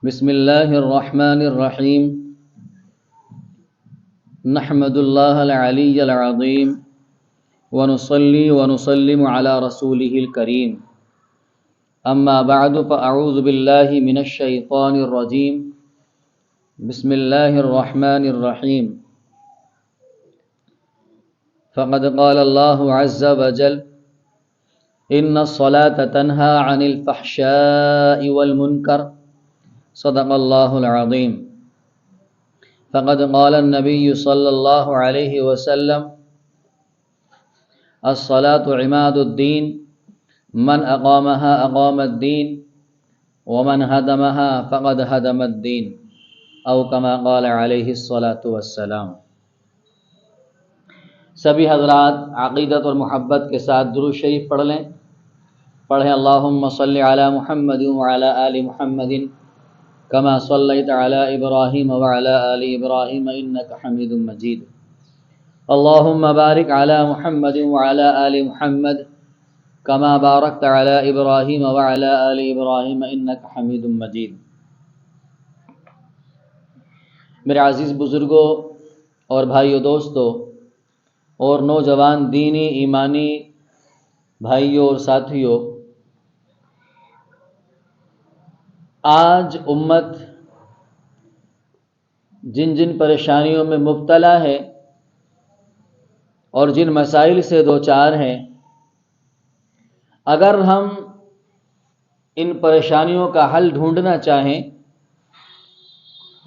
بسم الله الرحمن الرحيم. نحمد الله العلي العظيم ونصلي ونسلم على رسوله الكريم. أما بعد فأعوذ بالله من الشيطان الرجيم. بسم الله الرحمن الرحيم. فقد قال الله عز وجل: إن الصلاة تنهى عن الفحشاء والمنكر. صدق الله العظيم. فقد قال النبي صلى الله عليه وسلم: الصلاة عماد الدين، من أقامها أقام الدين، ومن هدمها فقد هدم الدين، أو كما قال عليه الصلاة والسلام. سبھی حضرات عقیدت اور محبت کے ساتھ درود شریف پڑھ لیں. پڑھیں اللہم صلی علی محمد وعلی آل محمد كما صليت على إبراهيم وعلى آل إبراهيم إنك حميد مجيد. اللهم بارك على محمد وعلى آل محمد كما باركت على إبراهيم وعلى آل إبراهيم إنك حميد مجيد. میرے عزیز بزرگوں اور بھائیو دوستو اور نوجوان دینی ایمانی بھائیوں اور ساتھیوں، آج امت جن جن پریشانیوں میں مبتلا ہے اور جن مسائل سے دوچار ہیں، اگر ہم ان پریشانیوں کا حل ڈھونڈنا چاہیں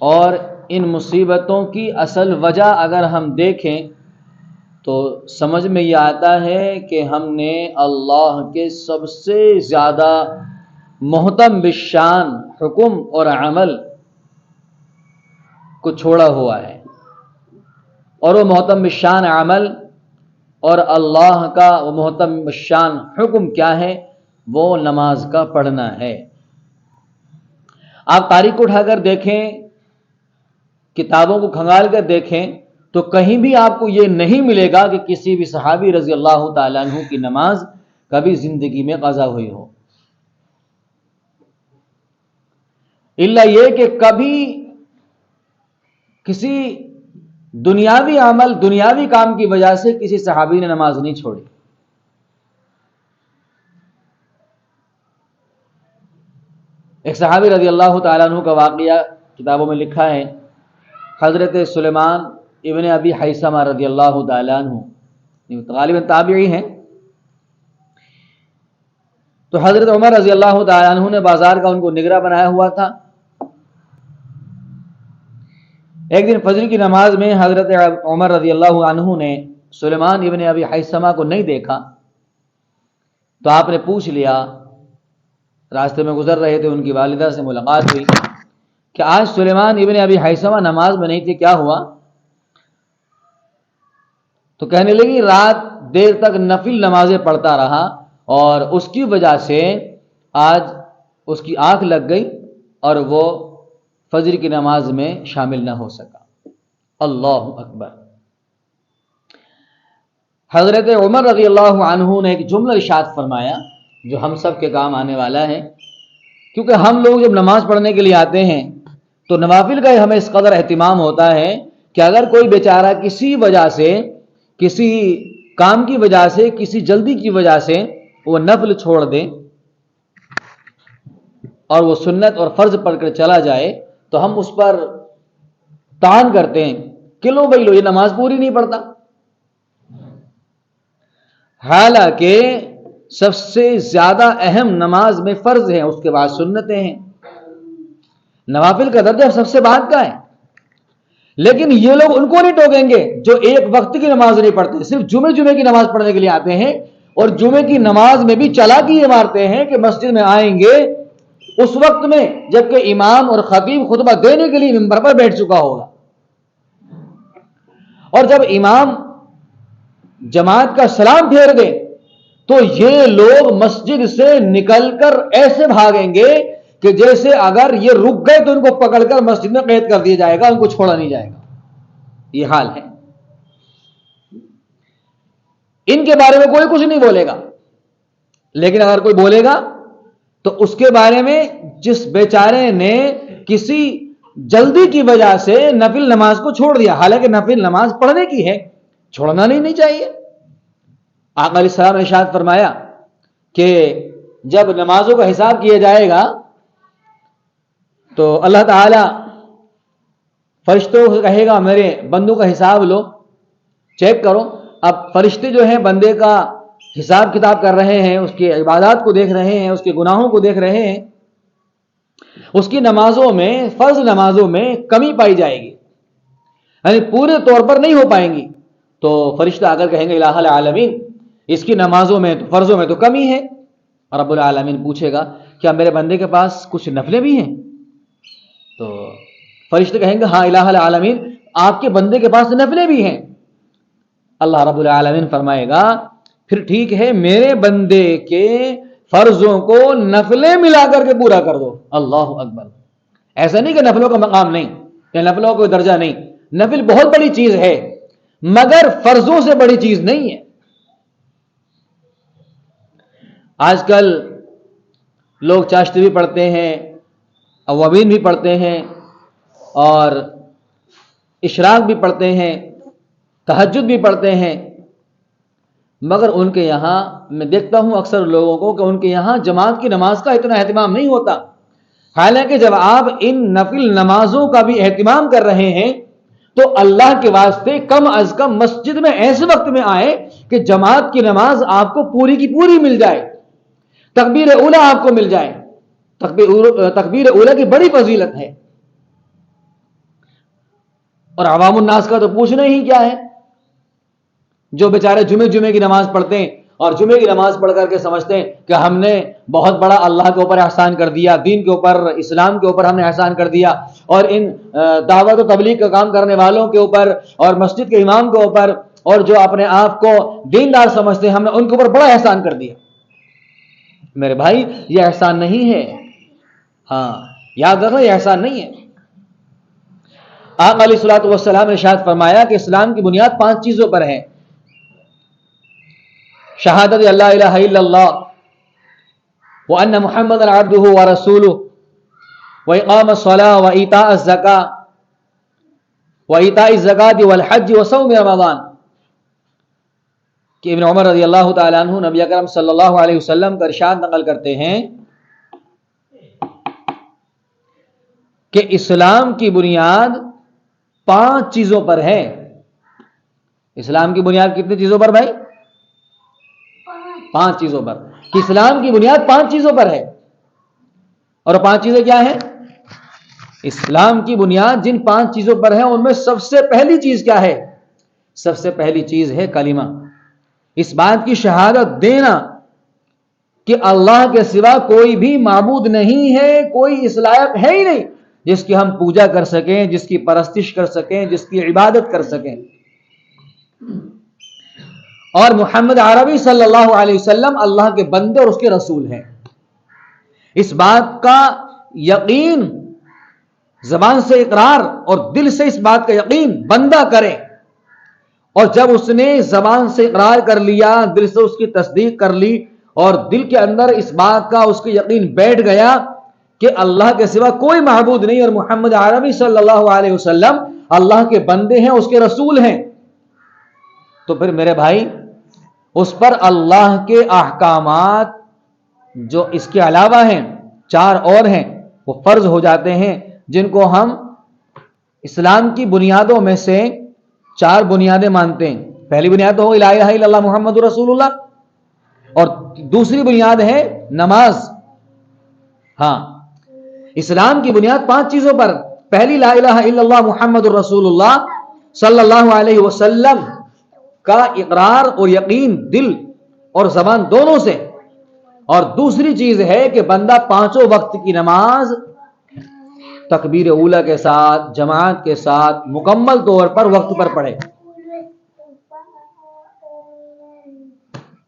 اور ان مصیبتوں کی اصل وجہ اگر ہم دیکھیں تو سمجھ میں یہ آتا ہے کہ ہم نے اللہ کے سب سے زیادہ محتم بالشان حکم اور عمل کو چھوڑا ہوا ہے. اور وہ محتم بالشان عمل اور اللہ کا وہ محتم بالشان حکم کیا ہے؟ وہ نماز کا پڑھنا ہے. آپ تاریخ کو اٹھا کر دیکھیں، کتابوں کو کھنگال کر دیکھیں تو کہیں بھی آپ کو یہ نہیں ملے گا کہ کسی بھی صحابی رضی اللہ تعالیٰ عنہ کی نماز کبھی زندگی میں قضا ہوئی ہو، الا یہ کہ کبھی کسی دنیاوی عمل دنیاوی کام کی وجہ سے کسی صحابی نے نماز نہیں چھوڑی. ایک صحابی رضی اللہ تعالیٰ عنہ کا واقعہ کتابوں میں لکھا ہے. حضرت سلیمان ابن ابی حیثمہ رضی اللہ تعالیٰ عنہ غالباً تابعی ہیں. تو حضرت عمر رضی اللہ تعالیٰ عنہ نے بازار کا ان کو نگراں بنایا ہوا تھا. ایک دن فجر کی نماز میں حضرت عمر رضی اللہ عنہ نے سلیمان ابن ابی حیثمہ کو نہیں دیکھا تو آپ نے پوچھ لیا. راستے میں گزر رہے تھے، ان کی والدہ سے ملاقات ہوئی کہ آج سلیمان ابن ابی حیثمہ نماز میں نہیں تھے، کیا ہوا؟ تو کہنے لگی رات دیر تک نفل نمازیں پڑھتا رہا اور اس کی وجہ سے آج اس کی آنکھ لگ گئی اور وہ فجر کی نماز میں شامل نہ ہو سکا. اللہ اکبر. حضرت عمر رضی اللہ عنہ نے ایک جملہ ارشاد فرمایا جو ہم سب کے کام آنے والا ہے، کیونکہ ہم لوگ جب نماز پڑھنے کے لیے آتے ہیں تو نوافل کا ہمیں اس قدر اہتمام ہوتا ہے کہ اگر کوئی بیچارہ کسی وجہ سے، کسی کام کی وجہ سے، کسی جلدی کی وجہ سے وہ نفل چھوڑ دے اور وہ سنت اور فرض پڑھ کر چلا جائے تو ہم اس پر طعن کرتے ہیں کہ لو بھائی لو یہ نماز پوری نہیں پڑھتا. حالانکہ سب سے زیادہ اہم نماز میں فرض ہیں، اس کے بعد سنتیں ہیں. نوافل کا درجہ سب سے بعد کا ہے. لیکن یہ لوگ ان کو نہیں ٹوکیں گے جو ایک وقت کی نماز نہیں پڑھتے، صرف جمعے کی نماز پڑھنے کے لیے آتے ہیں اور جمعے کی نماز میں بھی چالاکی یہ مارتے ہیں کہ مسجد میں آئیں گے اس وقت میں جبکہ امام اور خطیب خطبہ دینے کے لیے منبر پر بیٹھ چکا ہوگا، اور جب امام جماعت کا سلام پھیر دے تو یہ لوگ مسجد سے نکل کر ایسے بھاگیں گے کہ جیسے اگر یہ رک گئے تو ان کو پکڑ کر مسجد میں قید کر دیا جائے گا، ان کو چھوڑا نہیں جائے گا. یہ حال ہے. ان کے بارے میں کوئی کچھ نہیں بولے گا، لیکن اگر کوئی بولے گا تو اس کے بارے میں جس بیچارے نے کسی جلدی کی وجہ سے نفل نماز کو چھوڑ دیا، حالانکہ نفل نماز پڑھنے کی ہے، چھوڑنا نہیں چاہیے۔ آقا علیہ السلام نے ارشاد فرمایا کہ جب نمازوں کا حساب کیا جائے گا تو اللہ تعالی فرشتوں کو کہے گا میرے بندوں کا حساب لو، چیک کرو۔ اب فرشتے جو ہیں بندے کا حساب کتاب کر رہے ہیں، اس کی عبادات کو دیکھ رہے ہیں، اس کے گناہوں کو دیکھ رہے ہیں، اس کی نمازوں میں، فرض نمازوں میں کمی پائی جائے گی، یعنی پورے طور پر نہیں ہو پائیں گی، تو فرشتہ آ کر کہیں گے الہ العالمین اس کی نمازوں میں، فرضوں میں تو کمی ہے۔ اور رب العالمین پوچھے گا کیا میرے بندے کے پاس کچھ نفلیں بھی ہیں؟ تو فرشتے کہیں گے ہاں الہ العالمین آپ کے بندے کے پاس نفلیں بھی ہیں۔ اللہ رب العالمین فرمائے گا پھر ٹھیک ہے، میرے بندے کے فرضوں کو نفلیں ملا کر کے پورا کر دو۔ اللہ اکبر۔ ایسا نہیں کہ نفلوں کا مقام نہیں یا نفلوں کا کوئی درجہ نہیں، نفل بہت بڑی چیز ہے مگر فرضوں سے بڑی چیز نہیں ہے۔ آج کل لوگ چاشت بھی پڑھتے ہیں، اوابین بھی پڑھتے ہیں، اور اشراق بھی پڑھتے ہیں، تہجد بھی پڑھتے ہیں، مگر ان کے یہاں میں دیکھتا ہوں اکثر لوگوں کو کہ ان کے یہاں جماعت کی نماز کا اتنا اہتمام نہیں ہوتا، حالانکہ جب آپ ان نفل نمازوں کا بھی اہتمام کر رہے ہیں تو اللہ کے واسطے کم از کم مسجد میں ایسے وقت میں آئے کہ جماعت کی نماز آپ کو پوری کی پوری مل جائے، تکبیر اولیٰ آپ کو مل جائے۔ تکبیر اولیٰ کی بڑی فضیلت ہے، اور عوام الناس کا تو پوچھنا ہی کیا ہے، جو بیچارے جمعے کی نماز پڑھتے ہیں اور جمعے کی نماز پڑھ کر کے سمجھتے ہیں کہ ہم نے بہت بڑا اللہ کے اوپر احسان کر دیا، دین کے اوپر، اسلام کے اوپر ہم نے احسان کر دیا، اور ان دعوت و تبلیغ کا کام کرنے والوں کے اوپر اور مسجد کے امام کے اوپر اور جو اپنے آپ کو دیندار سمجھتے ہیں ہم نے ان کے اوپر بڑا احسان کر دیا۔ میرے بھائی یہ احسان نہیں ہے، ہاں یاد رکھنا یہ احسان نہیں ہے۔ آقا علیہ الصلوۃ والسلام نے ارشاد فرمایا کہ اسلام کی بنیاد 5 چیزوں پر ہے: شہادت اللہ الہ الا اللہ وان محمد عبدہ ورسولہ واقام الصلاۃ وایتاء الزکاۃ والحج وصوم رمضان، کہ ابن عمر رضی اللہ تعالی عنہ نبی اکرم صلی اللہ علیہ وسلم کا ارشاد نقل کرتے ہیں کہ اسلام کی بنیاد 5 چیزوں پر ہے۔ اسلام کی بنیاد کتنی چیزوں پر بھائی؟ 5 چیزوں پر، کہ اسلام کی بنیاد 5 چیزوں پر ہے، اور 5 چیزیں کیا ہیں؟ اسلام کی بنیاد جن 5 چیزوں پر ہے ان میں سب سے پہلی چیز کیا ہے؟ سب سے پہلی چیز ہے کلمہ، اس بات کی شہادت دینا کہ اللہ کے سوا کوئی بھی معبود نہیں ہے، کوئی اس لائق ہے ہی نہیں جس کی ہم پوجا کر سکیں، جس کی پرستش کر سکیں، جس کی عبادت کر سکیں، اور محمد عربی صلی اللہ علیہ وسلم اللہ کے بندے اور اس کے رسول ہیں۔ اس بات کا یقین زبان سے اقرار اور دل سے اس بات کا یقین بندہ کرے، اور جب اس نے زبان سے اقرار کر لیا، دل سے اس کی تصدیق کر لی، اور دل کے اندر اس بات کا اس کے یقین بیٹھ گیا کہ اللہ کے سوا کوئی معبود نہیں اور محمد عربی صلی اللہ علیہ وسلم اللہ کے بندے ہیں، اس کے رسول ہیں، تو پھر میرے بھائی اس پر اللہ کے احکامات جو اس کے علاوہ ہیں 4 اور ہیں وہ فرض ہو جاتے ہیں، جن کو ہم اسلام کی بنیادوں میں سے 4 بنیادیں مانتے ہیں۔ پہلی بنیاد تو ہو لا الہ الا اللہ محمد رسول اللہ، اور دوسری بنیاد ہے نماز۔ ہاں اسلام کی بنیاد 5 چیزوں پر، پہلی لا الہ الا اللہ محمد رسول اللہ صلی اللہ علیہ وسلم کا اقرار اور یقین دل اور زبان دونوں سے، اور دوسری چیز ہے کہ بندہ 5 وقت کی نماز تکبیر اولیٰ کے ساتھ، جماعت کے ساتھ، مکمل طور پر وقت پر پڑھے۔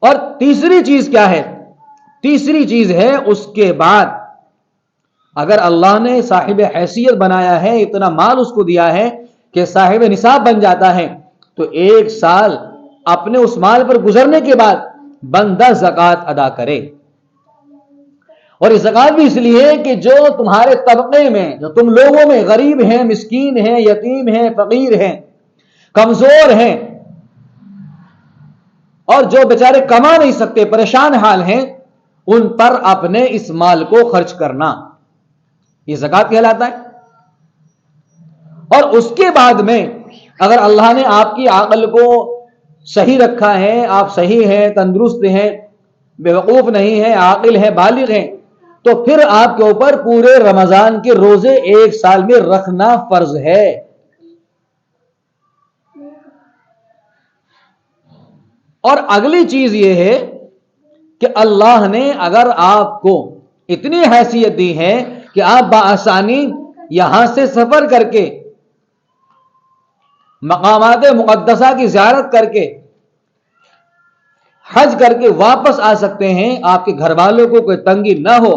اور تیسری چیز کیا ہے؟ تیسری چیز ہے اس کے بعد اگر اللہ نے صاحب حیثیت بنایا ہے، اتنا مال اس کو دیا ہے کہ صاحب نصاب بن جاتا ہے، تو 1 سال اپنے اس مال پر گزرنے کے بعد بندہ زکوٰۃ ادا کرے، اور یہ زکات بھی اس لیے کہ جو تمہارے طبقے میں، جو تم لوگوں میں غریب ہیں، مسکین ہیں، یتیم ہیں، فقیر ہیں، کمزور ہیں، اور جو بیچارے کما نہیں سکتے، پریشان حال ہیں، ان پر اپنے اس مال کو خرچ کرنا، یہ زکات کہلاتا ہے۔ اور اس کے بعد میں اگر اللہ نے آپ کی عقل کو صحیح رکھا ہے، آپ صحیح ہیں، تندرست ہیں، بیوقوف نہیں ہیں، عاقل ہیں، بالغ ہیں، تو پھر آپ کے اوپر پورے رمضان کے روزے ایک سال میں رکھنا فرض ہے۔ اور اگلی چیز یہ ہے کہ اللہ نے اگر آپ کو اتنی حیثیت دی ہے کہ آپ بآسانی یہاں سے سفر کر کے، مقامات مقدسہ کی زیارت کر کے، حج کر کے واپس آ سکتے ہیں، آپ کے گھر والوں کو کوئی تنگی نہ ہو،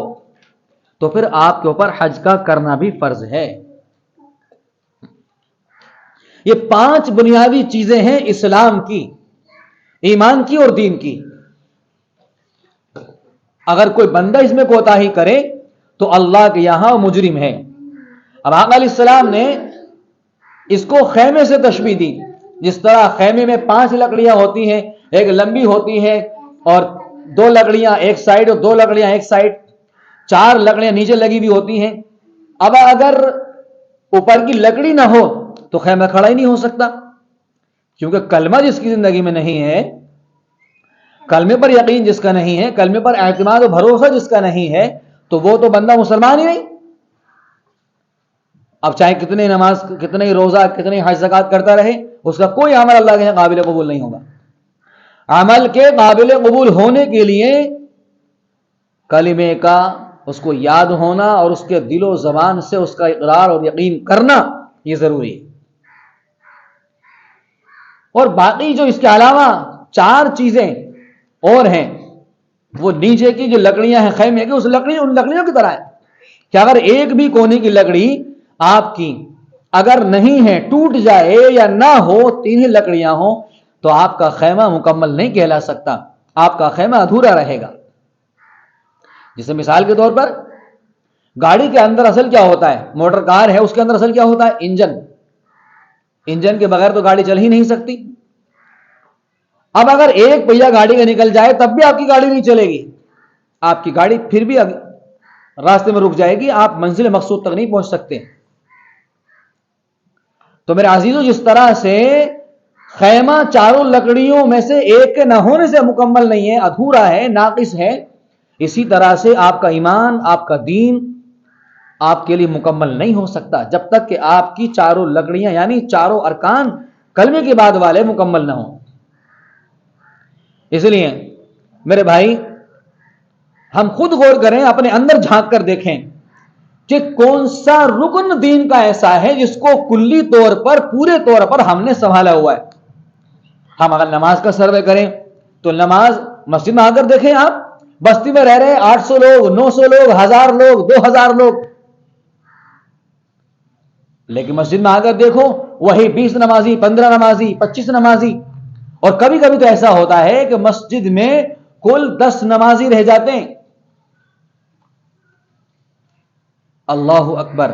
تو پھر آپ کے اوپر حج کا کرنا بھی فرض ہے۔ یہ 5 بنیادی چیزیں ہیں اسلام کی، ایمان کی اور دین کی۔ اگر کوئی بندہ اس میں کوتاہی کرے تو اللہ کے یہاں مجرم ہے۔ اب آقا علیہ السلام نے اس کو خیمے سے تشبیہ دی، جس طرح خیمے میں 5 لکڑیاں ہوتی ہیں، ایک لمبی ہوتی ہے اور 2 لکڑیاں ایک سائڈ اور 2 لکڑیاں ایک سائڈ، 4 لکڑیاں نیچے لگی ہوئی ہوتی ہیں۔ اب اگر اوپر کی لکڑی نہ ہو تو خیمہ کھڑا ہی نہیں ہو سکتا، کیونکہ کلمہ جس کی زندگی میں نہیں ہے، کلمے پر یقین جس کا نہیں ہے، کلمے پر اعتماد و بھروسہ جس کا نہیں ہے، تو وہ تو بندہ مسلمان ہی نہیں۔ اب چاہے کتنے نماز، کتنے روزہ، کتنے حج زکات کرتا رہے، اس کا کوئی عمل اللہ کے قابل قبول نہیں ہوگا۔ عمل کے قابل قبول ہونے کے لیے کلمے کا اس کو یاد ہونا اور اس کے دل و زبان سے اس کا اقرار اور یقین کرنا یہ ضروری ہے۔ اور باقی جو اس کے علاوہ 4 چیزیں اور ہیں، وہ نیچے کی جو لکڑیاں ہیں خیمے کی، ان لکڑیوں کی طرح ہے کہ اگر ایک بھی کونے کی لکڑی آپ کی اگر نہیں ہے، ٹوٹ جائے یا نہ ہو، 3 لکڑیاں ہوں، تو آپ کا خیمہ مکمل نہیں کہلا سکتا، آپ کا خیمہ ادھورا رہے گا۔ جیسے مثال کے طور پر گاڑی کے اندر اصل کیا ہوتا ہے، موٹر کار ہے، اس کے اندر اصل کیا ہوتا ہے، انجن کے بغیر تو گاڑی چل ہی نہیں سکتی۔ اب اگر ایک پہیا گاڑی کا نکل جائے تب بھی آپ کی گاڑی نہیں چلے گی، آپ کی گاڑی پھر بھی راستے میں رک جائے گی، آپ منزل مقصود تک نہیں پہنچ سکتے۔ تو میرے عزیزو، جس طرح سے خیمہ 4 لکڑیوں میں سے ایک کے نہ ہونے سے مکمل نہیں ہے، ادھورا ہے، ناقص ہے، اسی طرح سے آپ کا ایمان، آپ کا دین آپ کے لیے مکمل نہیں ہو سکتا جب تک کہ آپ کی 4 لکڑیاں یعنی 4 ارکان کلمے کے بعد والے مکمل نہ ہوں۔ اس لیے میرے بھائی، ہم خود غور کریں، اپنے اندر جھانک کر دیکھیں کہ کون سا رکن دین کا ایسا ہے جس کو کلی طور پر، پورے طور پر ہم نے سنبھالا ہوا ہے۔ ہم اگر نماز کا سروے کریں تو نماز مسجد میں آ کر دیکھیں، آپ بستی میں رہ رہے 800 لوگ، 900 لوگ، 1000 لوگ، 2000 لوگ، لیکن مسجد میں آ کر دیکھو وہی 20 نمازی، 15 نمازی، 25 نمازی، اور کبھی کبھی تو ایسا ہوتا ہے کہ مسجد میں کل 10 نمازی رہ جاتے ہیں۔ اللہ اکبر!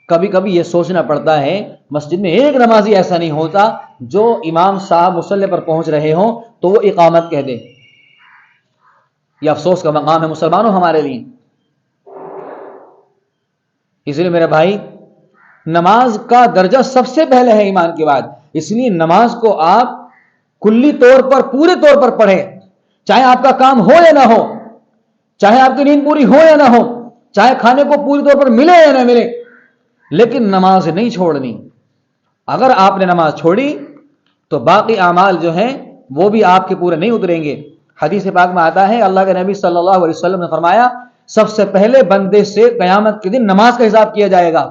کبھی کبھی یہ سوچنا پڑتا ہے مسجد میں ایک نمازی ایسا نہیں ہوتا جو امام صاحب مصلی پر پہنچ رہے ہوں تو وہ اقامت کہہ دے۔ یہ افسوس کا مقام ہے مسلمانوں ہمارے لیے۔ اس لیے میرے بھائی، نماز کا درجہ سب سے پہلے ہے ایمان کے بعد، اس لیے نماز کو آپ کلی طور پر، پورے طور پر پڑھیں، چاہے آپ کا کام ہو یا نہ ہو، چاہے آپ کی نیند پوری ہو یا نہ ہو، چاہے کھانے کو پوری طور پر ملے یا نہ ملے، لیکن نماز نہیں چھوڑنی۔ اگر آپ نے نماز چھوڑی تو باقی اعمال جو ہیں وہ بھی آپ کے پورے نہیں اتریں گے۔ حدیث پاک میں آتا ہے، اللہ کے نبی صلی اللہ علیہ وسلم نے فرمایا، سب سے پہلے بندے سے قیامت کے دن نماز کا حساب کیا جائے گا۔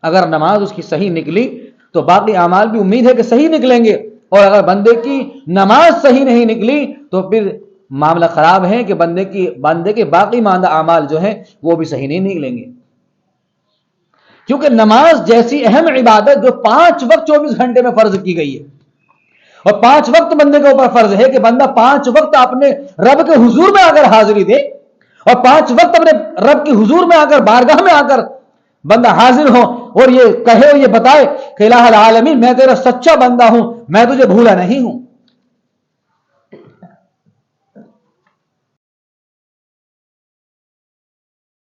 اگر نماز اس کی صحیح نکلی تو باقی اعمال بھی امید ہے کہ صحیح نکلیں گے، اور اگر بندے کی نماز صحیح نہیں نکلی تو پھر معاملہ خراب ہے کہ بندے کے باقی ماندہ اعمال جو ہیں وہ بھی صحیح نہیں نکلیں گے۔ کیونکہ نماز جیسی اہم عبادت جو 5 وقت 24 گھنٹے میں فرض کی گئی ہے، اور 5 وقت بندے کے اوپر فرض ہے کہ بندہ 5 وقت اپنے رب کے حضور میں اگر حاضری دے، اور 5 وقت اپنے رب کی حضور میں آ کر، بارگاہ میں آ کر بندہ حاضر ہو اور یہ کہے اور یہ بتائے کہ الہ العالمین میں تیرا سچا بندہ ہوں، میں تجھے بھولا نہیں ہوں،